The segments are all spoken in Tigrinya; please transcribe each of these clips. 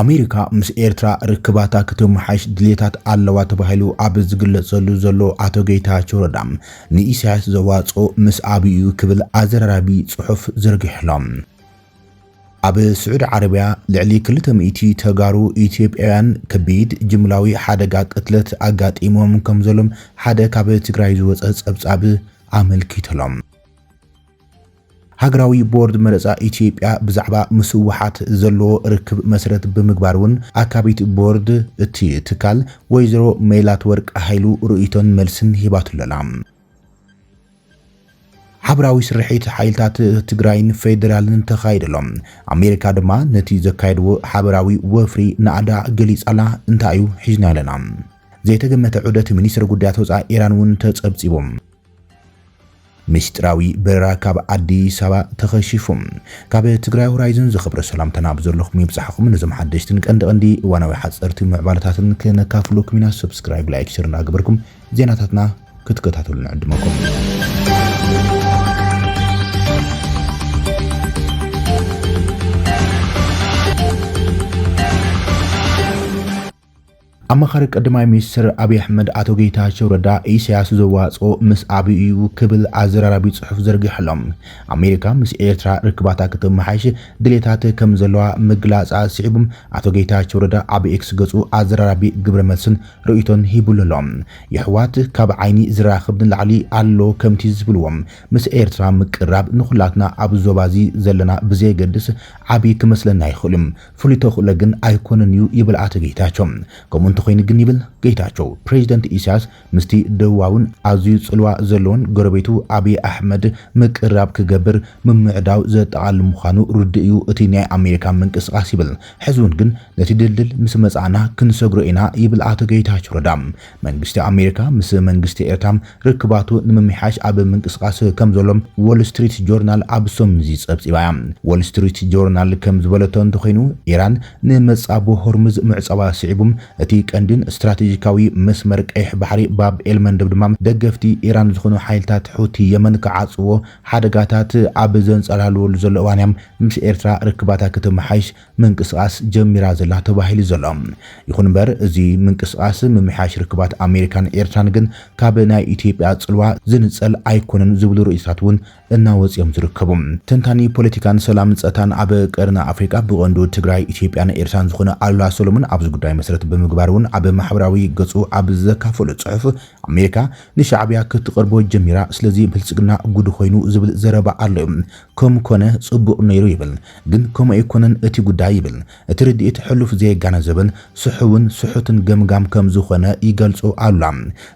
ኣሜሪካ ምስ ኤርትራ ርክባታ ክትመሓሽ ድሌታት ኣለዋ ተባሂሉ ኣብ ዝግለጸሉ ዘሎ ኣቶ ጌታቸው ረዳ ንኢሳያስ ዘዋጽኦ ምስ ኣብዩ ክብል ኣዘራራቢ ጽሑፍ ዘርጊሕሎም። ኣብ ስዑድ ዓረብያ ልዕሊ 200 ተጋሩ ኢትዮጵያውያን ከቢድ ጅምላዊ ሓደጋ ቅትለት ኣጋጢሞም ከም ዘሎም ሓደ ካብ ትግራይ ዝወፀ ጸብጻብ ኣመልኪቶሎም። ሃገራዊ ቦርድ መረፃ ኢትዮጵያ ብዛዕባ ምስውሓት ዘለዎ ርክብ መሰረት ብምግባር ኣካቢት ቦርድ እቲ ትካል ወይዘሮ ሜላት ወርቅ ኃይሉ ርእይቶን መልስን ሂባትለላ። ሓበራዊ ስርሒት ሓይልታት ትግራይን ፌደራልን ተኻይደሎም ኣሜሪካ ድማ ነቲ ዘካየድዎ ሓበራዊ ወፍሪ ናዕዳ ገሊጻላ እንታይ ሒዝና ኣለና። ዘይተገመተ ዑደት ሚኒስትር ጉዳያት ወፃኢ ኢራን ተጸብጺቦም ምስጢራዊ በረራ ካብ አዲስ አበባ ተኸሺፉም ካብ ትግራይ ሆራይዘን ዝኽብረ ሰላምተና ብዘለኹም ይብጻሕኩም ነዞም ሓደሽትን ቀንዲ እዋናዊ ሓጸርቲ ምዕባለታትን ከነካፍሉኩም ኢና። ሰብስክራይብ ላይክ ሼር እናገበርኩም ዜናታትና ክትከታተሉ ንዕድመኩም። ኣማኻሪ ቀዳማይ ሚኒስትር አብይ አሕመድ አቶ ጌታቸው ረዳ ኢሳያስ ዘዋጽኦ ምስ ኣብዩ ክብል ኣዘራራቢ ጽሑፍ ዘርጊሕሎም። ኣሜሪካ ምስ ኤርትራ ርክባታ ክትመሓሽ ድሌታት ከም ዘለዋ ምግላጻ ስዒቦም አቶ ጌታቸው ረዳ ኣብ ኤክስ ገጹ ኣዘራራቢ ግብረ መልስን ርእይቶን ሂቡሎም። የሕዋት ካብ ዓይኒ ዝራኽብ ንላዕሊ ኣሎ ከምቲ ዝብልዎም ምስ ኤርትራ ምቅራብ ንኹላትና ኣብ ዞባዚ ዘለና ብዘይገድስ ዓብይ ክመስለና ይኽእልም ፍሉይ ተኽእሎ ግን ኣይኮነን እዩ ይብል አቶ ጌታቸው። ተኾይን ግን ይብል ጌታቸው ፕሬዝዳንት ኢሳያስ ምስቲ ደዋውን ኣዝዩ ጽልዋ ዘለውን ጎረቤቱ አብይ አሕመድ ምቅራብ ክገብር ምምዕዳው ዘጠቓል ምዃኑ ርድእዩ እቲ ናይ ኣሜሪካ ምንቅስቓስ ይብል። ሕዝውን ግን ነቲ ድልድል ምስ መጻና ክንሰግሮ ኢና ይብል አቶ ጌታቸው ረዳ። መንግስቲ ኣሜሪካ ምስ መንግስቲ ኤርትራ ርክባቱ ንምምሓሽ ኣብ ምንቅስቓስ ከም ዘሎም ዎል ስትሪት ጆርናል ኣብ ሶምዚ ጸብጺባ። ዎል ስትሪት ጆርናል ከም ዝበለቶ እንተኾይኑ ኢራን ንመጻቦ ሆርሙዝ ምዕጸባ ስዒቦም እቲ ቀንድን ስትራቴጂካዊ መስመር ቀይሕ ባሕሪ ባብ ኤልመንደብ ድማ ደገፍቲ ኢራን ዝኾኑ ሓይልታት ሁቲ የመን ከዓጽዎ ሓደጋታት ኣብ ዘንጸላልወሉ ዘሎ እዋንያም ምስ ኤርትራ ርክባታ ክትመሓሽ ምንቅስቓስ ጀሚራ ዘላ ተባሂሉ ዘሎ። ይኹን እምበር እዚ ምንቅስቓስ ምምሓሽ ርክባት ኣሜሪካን ኤርትራን ግን ካብ ናይ ኢትዮጵያ ጽልዋ ዝንጸል ኣይኮነን ዝብሉ ርእይታት እናወጽዮም ዝርከቡ ተንታኒ ፖለቲካን ሰላም ጸታን ኣብ ቀርና ኣፍሪካ ብቐንዱ ትግራይ ኢትዮጵያን ኤርትራን ዝኾነ ኣሉላ ሰሎሞን ኣብዚ ጉዳይ መሰረት ብምግባር ኣብ ማሕበራዊ ገጹ ኣብ ዘካፈሉ ጽሑፍ ኣሜሪካ ንሻዕብያ ክትቀርቦ ጀሚራ ስለዚ ብልጽግና ጉድ ኮይኑ ዝብል ዘረባ ኣሎ። ከም ኮነ ጽቡቕ ነይሩ ይብል ግን ከም ኣይኮነን እቲ ጉዳይ ይብል እቲ ርድኢት ሕሉፍ ዘየጋነዘበን ስሑውን ስሑትን ገምጋም ከም ዝኾነ ይገልጹ ኣሉላ።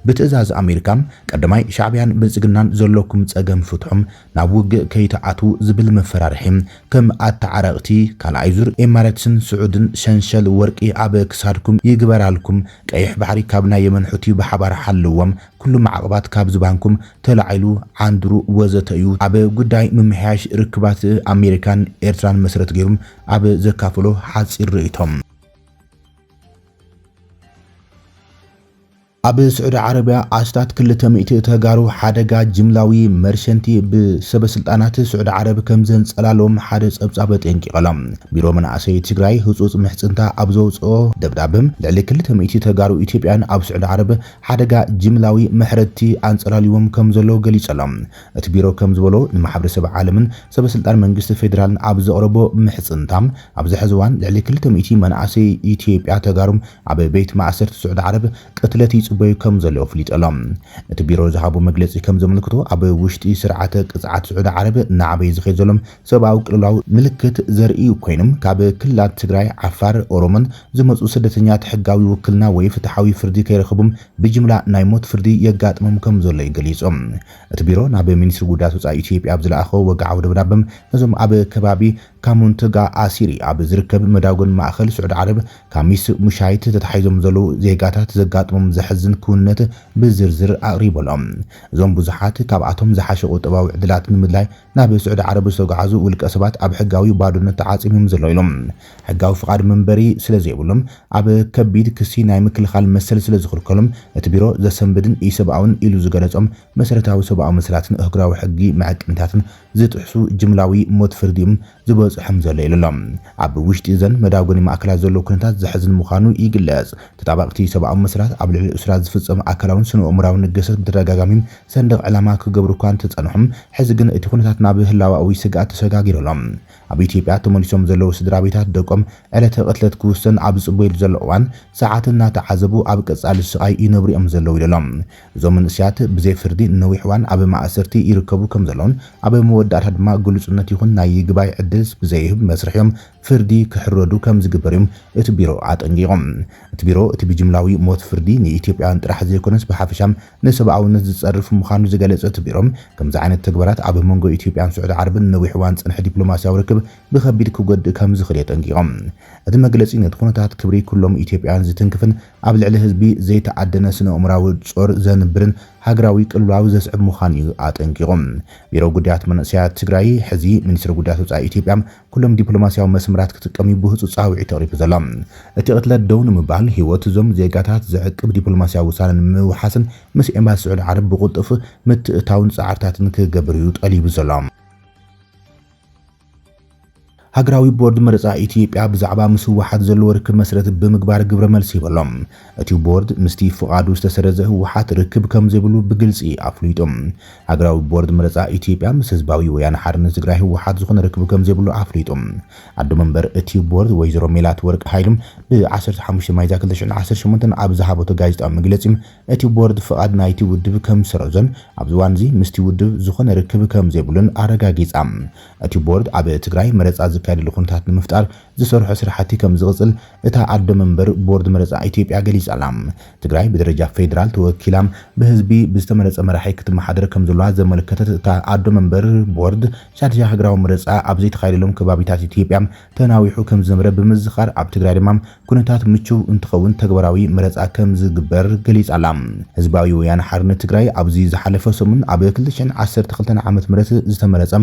ብትእዛዝ ኣሜሪካ ቀዳማይ ሻዕብያን ብልጽግናን ዘለኩም ጸገም ፍትሖም ናብ ውግእ ከይተኣቱ ዝብል መፈራርሒ ከም ኣተዓረቕቲ ካልኣይ ዙር ኤማሬትስን ስዑድን ሸንሸል ወርቂ ኣብ ክሳድኩም ይግበራልኩም ቀይሕ ባሕሪ ካብ ናይ የመን ሁቲ ብሓባር ሓልዎም ኩሉ ማዕቕባት ካብ ዝባንኩም ተላዒሉ ዓንድሩ ወዘተ እዩ ኣብ ጉዳይ ምምሕያሽ ርክባት ኣሜሪካን ኤርትራን መሰረት ገይሮም ኣብ ዘካፈሎ ሓፂር ርእይቶም። ኣብ ስዑድ ዓረብያ ኣስታት 200 ተጋሩ ሓደጋ ጅምላዊ መርሸንቲ ብሰበስልጣናት ስዑድ ዓረብ ከም ዘንጸላሎም ሓደ ጸብጻብ ጠንቂቖሎም። ቢሮ መናእሰይ ትግራይ ህጹጽ ምሕጽንታ ኣብ ዘውጽኦ ደብዳቤም ልዕሊ 200 ተጋሩ ኢትዮጵያን ኣብ ስዑድ ዓረብ ሓደጋ ጅምላዊ ምሕረቲ አንጸላልዎም ከም ዘሎ ገሊጸሎም። እቲ ቢሮ ከም ዝበሎ ንማሕበረሰብ ዓለምን ሰበስልጣን መንግስቲ ፌደራልን ኣብ ዘቕረቦ ምሕጽንታ ኣብ ዝሕዝዋን ልዕሊ 200 መናእሰይ ኢትዮጵያ ተጋሩም ኣብ ቤት ማእሰርቲ ስዑድ ዓረብ ቅትለት ጽበዩ ከም ዘሎ ፍሊጠሎም። እቲ ቢሮ ዝሃቡ መግለጺ ከም ዘመልክቶ ኣብ ውሽጢ ስርዓተ ቅጽዓት ስዑድ ዓረብ ናዕበይ ዝኸድ ዘሎም ሰብኣዊ ቅልውላው ምልክት ዘርኢ ኮይኖም ካብ ክልላት ትግራይ፣ ዓፋር፣ ኦሮሞን ዝመጹ ስደተኛት ሕጋዊ ውክልና ወይ ፍትሓዊ ፍርዲ ከይረኽቡም ብጅምላ ናይ ሞት ፍርዲ የጋጥሞም ከም ዘሎ ይገሊጾም። እቲ ቢሮ ናብ ሚኒስትሪ ጉዳያት ወጻኢ ኢትዮጵያ ኣብ ዝለኣኾ ወግዓዊ ደብዳቤም ነዞም ኣብ ከባቢ ካሙንትጋ ኣሲሪ ኣብ ዝርከብ መዳጎን ማእኸል ስዑድ ዓረብ ካሚስ ሙሻይት ተታሒዞም ዘለዉ ዜጋታት ዘጋጥሞም ዘሕዝን ዘሕዝን ክውነት ብዝርዝር ኣቕሪቦሎም እዞም ብዙሓት ካብኣቶም ዝሓሸ ቁጠባዊ ዕድላት ንምድላይ ናብ ስዑድ ዓረብ ዝተጓዓዙ ውልቀ ሰባት ኣብ ሕጋዊ ባዶነት ተዓፂሞም ዘለዉ ኢሎም ሕጋዊ ፍቃድ መንበሪ ስለ ዘይብሎም ኣብ ከቢድ ክሲ ናይ ምክልኻል መሰል ስለ ዝኽልከሎም እቲ ቢሮ ዘሰንብድን ኢሰብኣውን ኢሉ ዝገለጾም መሰረታዊ ሰብኣዊ መስላትን እህግራዊ ሕጊ መዐቅንታትን ዝጥሕሱ ጅምላዊ ሞት ፍርዲም ዝበጽሖም ዘሎ ኢሎም ኣብ ውሽጢ ዘን መዳጎኒ ማእከላት ዘሎ ኩነታት ዘሕዝን ምዃኑ ይግለጽ ተጣባቅቲ ሰብኣዊ መስላት ኣብ ልዕሊ እስራ ዝፍጸም ኣካላውን ስነ-ኣእምሮዊ ንገሰት ብተደጋጋሚ ሰንደቕ ዕላማ ክገብሩ እኳ ተጸንሖም ሕዚ ግን እቲ ኩነታት ናብ ህላዋዊ ስግኣት ተሰጋጊሮሎም ኣብ ኢትዮጵያ ተመሊሶም ዘለዉ ስድራ ቤታት ደቆም ዕለተ ቅትለት ክውሰን ኣብ ጽበይሉ ዘሎ እዋን ሰዓትን እናተዓዘቡ ኣብ ቀጻሊ ስቃይ ይነብሩ እዮም ዘለዉ ኢሎም እዞም መንእስያት ብዘይ ፍርዲ ነዊሕ እዋን ኣብ ማእሰርቲ ይርከቡ ከም ዘለውን ኣብ መወዳእታ ድማ ግሉጽነት ይኹን ናይ ይግባይ ዕድል ብዘይህብ መስርሖም ፍርዲ ክሕረዱ ከም ዝግበር እዮም እቲ ቢሮ ኣጠንቂቖም እቲ ቢሮ እቲ ብጅምላዊ ሞት ፍርዲ ንኢትዮጵያውያን ጥራሕ ዘይኮነስ ብሓፈሻም ንሰብኣውነት ዝጸርፍ ምዃኑ ዝገለጸ እቲ ቢሮም ከምዚ ዓይነት ተግባራት ኣብ መንጎ ኢትዮጵያን ስዑድ ዓረብን ነዊሕ እዋን ጽንሐ ዲፕሎማስያዊ ርክብ ብከቢድ ክጎድእ ከም ዝኽእል የጠንቂቖም እቲ መግለጺ ነቲ ኩነታት ክብሪ ኩሎም ኢትዮጵያውያን ዝትንክፍን ኣብ ልዕሊ ህዝቢ ዘይተዓደነ ስነ-ኣእምሮዊ ጾር ዘንብርን ሃገራዊ ቅልውላዊ ዘስዕብ ምዃኑ እዩ ኣጠንቂቖም ቢሮ ጉዳያት መንእሰያት ትግራይ ሕዚ ሚኒስትሪ ጉዳያት ወጻኢ ኢትዮጵያ ኩሎም ዲፕሎማስያዊ መስመራት ክጥቀሙ ብህፁፅ ጻውዒት ተቕሪቡ ዘሎ እቲ ቅትለት ደው ንምባል ህይወት እዞም ዜጋታት ዘዕቅብ ዲፕሎማስያዊ ውሳነ ንምውሓስን ምስ ኤምባሲ ስዑድ ዓረብ ብቁልጡፍ ምትእታውን ጻዕርታትን ክገብር እዩ ጠሊቡ ዘሎ ሃገራዊ ቦርድ መረፃ ኢትዮጵያ ብዛዕባ ምስ ህወሓት ዘለዎ ርክብ መሰረት ብምግባር ግብረ መልሲ ይበሎም እቲ ቦርድ ምስቲ ፍቃዱ ዝተሰረዘ ህወሓት ርክብ ከም ዘይብሉ ብግልፂ ኣፍሊጦም ሃገራዊ ቦርድ መረፃ ኢትዮጵያ ምስ ህዝባዊ ወያነ ሓርነት ትግራይ ህወሓት ዝኾነ ርክብ ከም ዘይብሉ ኣፍሊጦም ኣዶ መንበር እቲ ቦርድ ወይዘሮ ሜላት ወርቂ ሃይሎም ብ15 ማይ 2018 ኣብ ዝሃበቶ ጋዜጣዊ መግለፂ እቲ ቦርድ ፍቃድ ናይቲ ውድብ ከም ሰረዘን ኣብ ዝዋን እዚ ምስቲ ውድብ ዝኾነ ርክብ ከም ዘይብሉን ኣረጋጊጻ እቲ ቦርድ ኣብ ትግራይ መረፃ ዝካየደሉ ኩነታት ንምፍጣር ዝሰርሖ ስራሕቲ ከም ዝቕፅል እታ ኣዶ መንበር ቦርድ መረፃ ኢትዮጵያ ገሊጻላ ትግራይ ብደረጃ ፌደራል ተወኪላም ብህዝቢ ብዝተመረፀ መራሒ ክትመሓደር ከም ዘለዋ ዘመልከተት እታ ኣዶ መንበር ቦርድ ሻድሻ ሃገራዊ መረፃ ኣብ ዘይተኻየደሎም ከባቢታት ኢትዮጵያ ተናዊሑ ከም ዝነበረ ብምዝኻር ኣብ ትግራይ ድማ ኩነታት ምቹው እንትኸውን ተግባራዊ መረፃ ከም ዝግበር ገሊጻላ ህዝባዊ ወያነ ሓርነት ትግራይ ኣብዚ ዝሓለፈ ሰሙን ኣብ 2012 ዓመተ ምህረት ዝተመረፀ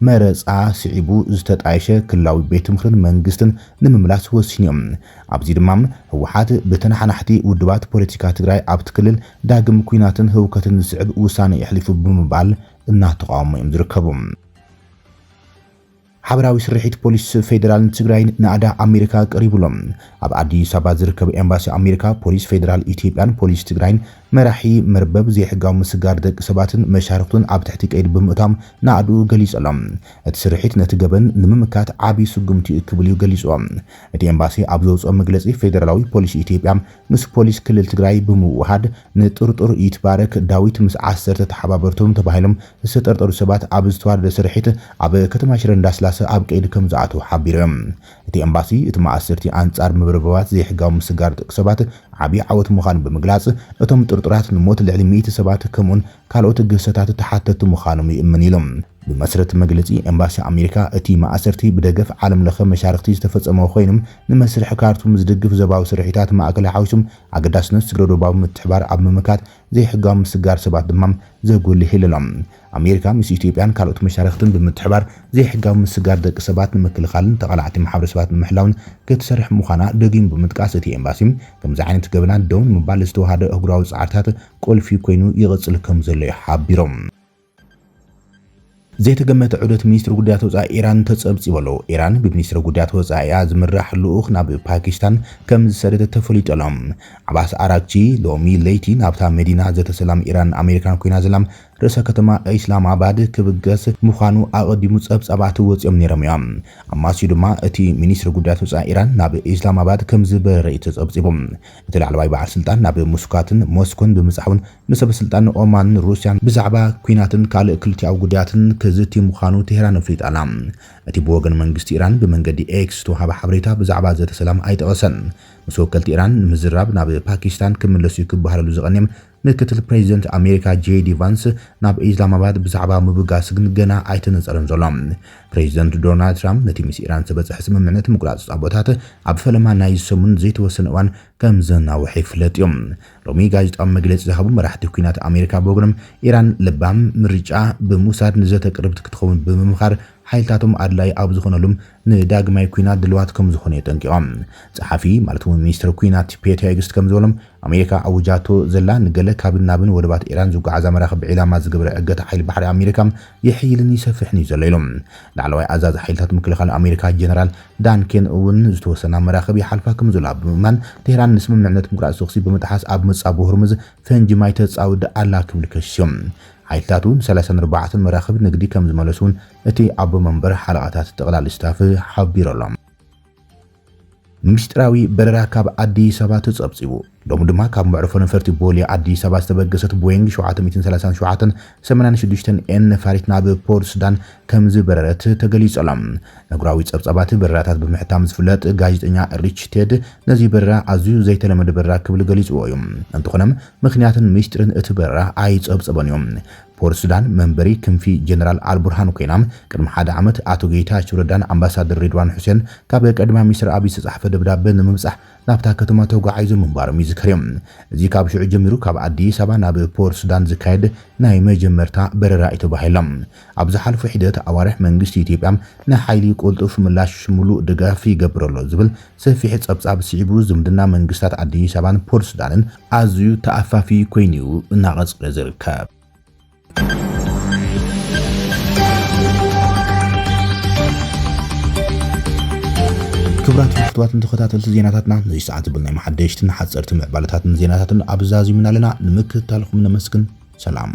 መረፃ ስዒቡ ዝተጣየሸ ክልላዊ ቤት ምክርን መንግስትን ንምምላስ ወሲኖም ኣብዚ ድማ ህወሓት ብተናሓናሕቲ ውድባት ፖለቲካ ትግራይ ኣብቲ ክልል ዳግም ኩናትን ህውከትን ዝስዕብ ውሳነ ይሕልፉ ብምባል እናተቃወሙ እዮም ዝርከቡ ሓበራዊ ስርሒት ፖሊስ ፌደራል ትግራይ ንኣዳ ኣሜሪካ ቀሪብሎም ኣብ ኣዲስ ኣበባ ዝርከብ ኤምባሲ ኣሜሪካ ፖሊስ ፌደራል ኢትዮጵያን ፖሊስ ትግራይን መራሒ መርበብ ዘይሕጋዊ ምስጋር ደቂ ሰባትን መሻርክቱን ኣብ ትሕቲ ቀይዲ ብምእታም ናኣዱ ገሊጾሎም እቲ ስርሒት ነቲ ገበን ንምምካት ዓብይ ስጉምቲ ክብል እዩ ገሊጾም እቲ ኤምባሲ ኣብ ዘውፅኦ መግለፂ ፌደራላዊ ፖሊስ ኢትዮጵያ ምስ ፖሊስ ክልል ትግራይ ብምውሃድ ንጥርጡር ይትባረክ ዳዊት ምስ 10 ተሓባበርቶም ተባሂሎም ዝተጠርጠሩ ሰባት ኣብ ዝተዋረደ ስርሒት ኣብ ከተማ ሽረ እንዳስላሰ ኣብ ቀይዲ ከም ዝኣትዉ ሓቢሮም እቲ ኤምባሲ እቲ ማእሰርቲ ኣንጻር መብረበባት ዘይሕጋዊ ምስጋር ደቂ ሰባት ዓብይ ዓወት ምዃኑ ብምግላጽ እቶም ጥርጡራት ንሞት ልዕሊ 100 ሰባት ከምኡን ካልኦት ግሰታት ተሓተቱ ምዃኖም ይእመን ኢሎም ብመሰረት መግለጺ ኤምባሲ ኣሜሪካ እቲ ማእሰርቲ ብደገፍ ዓለም ለኸ መሻርክቲ ዝተፈጸመ ኮይኖም ንመስርሕ ካርቱም ዝድግፍ ዘባዊ ስርሒታት ማእከል ሓዊሶም ኣገዳስነት ስግረዶባዊ ምትሕባር ኣብ ምምካት ዘይሕጋዊ ምስጋር ሰባት ድማ ዘጉልህ ኢሎም ኣሜሪካ ምስ ኢትዮጵያን ካልኦት መሻርክትን ብምትሕባር ዘይሕጋዊ ምስጋር ደቂ ሰባት ንምክልኻልን ተቐላዕቲ ማሕበረሰባት ንምሕላውን ክትሰርሕ ምዃና ደጊሙ ብምጥቃስ እቲ ኤምባሲ ከምዚ ዓይነት ገበና ደውን ምባል ዝተዋሃደ እግራዊ ጻዕርታት ቆልፊ ኮይኑ ይቕጽል ከም ዘሎ ይሓቢሮም ዘይተገመተ ዑደት ሚኒስትሪ ጉዳያት ወጻኢ ኢራን ተጸብጺበሎ ኢራን ብሚኒስትሪ ጉዳያት ወጻኢያ ዝምራሕ ልኡኽ ናብ ፓኪስታን ከም ዝሰደደ ተፈሊጦሎም ዓባስ አራግቺ ሎሚ ለይቲ ናብታ መዲና ዘተሰላም ኢራን ኣሜሪካን ኮይና ዘላም ርእሰ ከተማ ኢስላማባድ ክብገስ ምዃኑ ኣቐዲሙ ጸብጻባት ወፂኦም ነይሮም እዮም ኣማሲኡ ድማ እቲ ሚኒስትሪ ጉዳያት ወጻኢ ኢራን ናብ ኢስላማባድ ከም ዝበረረ ተጸብጺቦም እቲ ላዕለዋይ በዓል ስልጣን ናብ ሙስካትን ሞስኮን ብምጽሓውን ንሰብ ስልጣን ኦማንን ሩስያን ብዛዕባ ኩናትን ካልእ ክልቲኣዊ ጉዳያትን ክዝቲ ምዃኑ ቴህራን ኣፍሊጣላ እቲ ብወገን መንግስቲ ኢራን ብመንገዲ ኤክስ ተዋሃበ ሓበሬታ ብዛዕባ ዘተሰላም ኣይጠቐሰን ምስ ወከልቲ ኢራን ንምዝራብ ናብ ፓኪስታን ክምለሱ ክበሃለሉ ዝቐንየም ምክትል ፕሬዚደንት ኣሜሪካ ጄዲ ቫንስ ናብ ኢስላማባድ ብዛዕባ ምብጋስ ግን ገና ኣይተነፀረን ዘሎ ፕሬዚደንት ዶናልድ ትራምፕ ነቲ ምስ ኢራን ዝበፅሕ ስምምዕነት ምቁራፅ ጻቦታት ኣብ ፈለማ ናይ ሰሙን ዘይተወሰነ እዋን ከም ዘናውሕ ይፍለጥ እዮም ሎሚ ጋዜጣዊ መግለፂ ዝሃቡ መራሕቲ ኩናት ኣሜሪካ በጎኖም ኢራን ልባም ምርጫ ብምውሳድ ንዘተቅርብቲ ክትኸውን ብምምኻር ሓይልታቶም ኣድላይ ኣብ ዝኾነሉም ንዳግማይ ኩናት ድልዋት ከም ዝኾነ የጠንቂቖም ጸሓፊ ማለት እውን ሚኒስትር ኩናት ፔት ሄግስት ከም ዝበሎም ኣሜሪካ ኣውጃቶ ዘላ ንገለ ካብን ናብን ወደባት ኢራን ዝጓዓዛ መራኸቢ ዒላማ ዝገበረ እገታ ሓይሊ ባሕሪ ኣሜሪካ ይሕይልን ይሰፍሕን እዩ ዘሎ ኢሎም ላዕለዋይ ኣዛዚ ሓይልታት ምክልኻል ኣሜሪካ ጀነራል ዳን ኬን እውን ዝተወሰና መራኸቢ ሓልፋ ከም ዘሎ ብምእማን ቴህራን ንስምምዕነት ምቁራፅ ተኽሲ ብምጥሓስ ኣብ ምጻብ ሆርሙዝ ፈንጂ ማይ ተጻውድ ኣላ ክብል ከሲዮም ሓይልታቱ 34 መራኸቢ ንግዲ ከም ዝመለሱን እቲ ኣቦ መንበር ሓለቓታት ጠቕላሊ ስታፍ ሓቢሮሎም ምስጢራዊ በረራ ካብ ኣዲስ ኣበባ ተጸብጺቡ ሎሚ ድማ ካብ መዕረፎ ነፈርቲ ቦሌ ኣዲስ ኣበባ ዝተበገሰት ቦይንግ 737-86 ኤን ነፋሪት ናብ ፖርት ሱዳን ከም ዝበረረት ተገሊጾሎም ነግራዊ ጸብጻባት በረራታት ብምሕታም ዝፍለጥ ጋዜጠኛ ሪች ቴድ ነዚ በረራ ኣዝዩ ዘይተለመደ በረራ ክብል ገሊጽዎ እዩ እንተኾነም ምኽንያትን ምስጢርን እቲ በረራ ኣይጸብጸበን እዮም ፖርት ሱዳን መንበሪ ክንፊ ጀነራል አልቡርሃን ኮይናም ቅድሚ ሓደ ዓመት ኣቶ ጌታቸው ረዳን ኣምባሳደር ሬድዋን ሁሴን ካብ ቀድማ ሚኒስትር አብይ ዝተጻሕፈ ደብዳቤ ንምብጻሕ ናብታ ከተማ ተጓዒዞም ምንባሮም ይዝከርዮም እዚ ካብ ሽዑ ጀሚሩ ካብ ኣዲስ ኣበባ ናብ ፖርት ሱዳን ዝካየድ ናይ መጀመርታ በረራ እዩ ተባሂሎም ኣብ ዝሓለፈ ሒደት ኣዋርሕ መንግስቲ ኢትዮጵያ ንሓይሊ ቁልጡፍ ምላሽ ሙሉእ ድጋፍ ይገብረሎ ዝብል ሰፊሕ ጸብጻብ ስዒቡ ዝምድና መንግስታት ኣዲስ ኣበባን ፖርት ሱዳንን ኣዝዩ ተኣፋፊ ኮይኑ እናቐጽለ ዝርከብ ክብራት ፍትዋትን ተኸታተልቲ ዜናታትና ነዚ ሰዓት ዝብልናይ መሓደሽትን ሓጸርትን ምዕባለታትን ዜናታትን ኣብዛዚምና ኣለና ንምክትታልኩም ነመስግን ሰላም